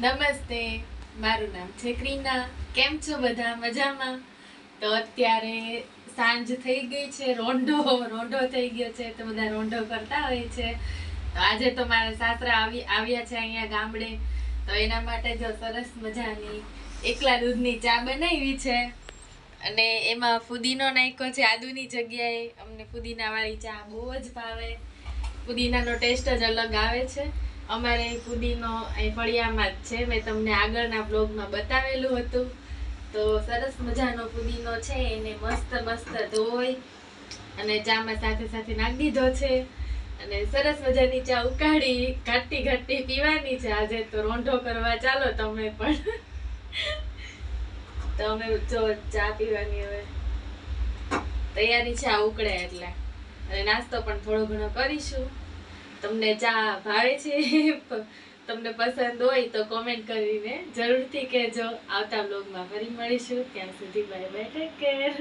નમસ્તે, મારું નામ છે ક્રીના. કેમ છો બધા? મજામાં? તો અત્યારે સાંજ થઈ ગઈ છે, રોંઢો થઈ ગયો છે, તો બધા રોંઢો કરતા હોય છે. તો આજે તો મારા સાસરા આવ્યા છે અહીંયા ગામડે, તો એના માટે જો સરસ મજાની એકલા દૂધની ચા બનાવી છે અને એમાં ફુદીનો નાખ્યો છે આદુની જગ્યાએ. અમને ફુદીના વાળી ચા બહુ જ ભાવે. ફુદીનાનો ટેસ્ટ જ અલગ આવે છે. અમારે ફુદીનો અહીં ફળિયામાં જ છે, મેં તમને આગળના બ્લોગમાં બતાવેલું હતું. તો સરસ મજાનો ફુદીનો છે, એને મસ્ત ધોઈ અને ચામાં સાથે સાથે નાખી દીધો છે અને સરસ મજાની ચા ઉકાળી ઘાટી પીવાની છે. આજે તો રોંઢો કરવા ચાલો તમે પણ. તો અમે જો ચા પીવાની હવે તૈયારી છે, આ ઉકળે એટલે. અને નાસ્તો પણ થોડો ઘણો કરીશું. તમને ચા ભાવે છે? તમને પસંદ હોય તો કોમેન્ટ કરીને જરૂરથી કહેજો. આવતા બ્લોગમાં ફરી મળીશું. ત્યાં સુધી બાય બાય, ટેક કેર.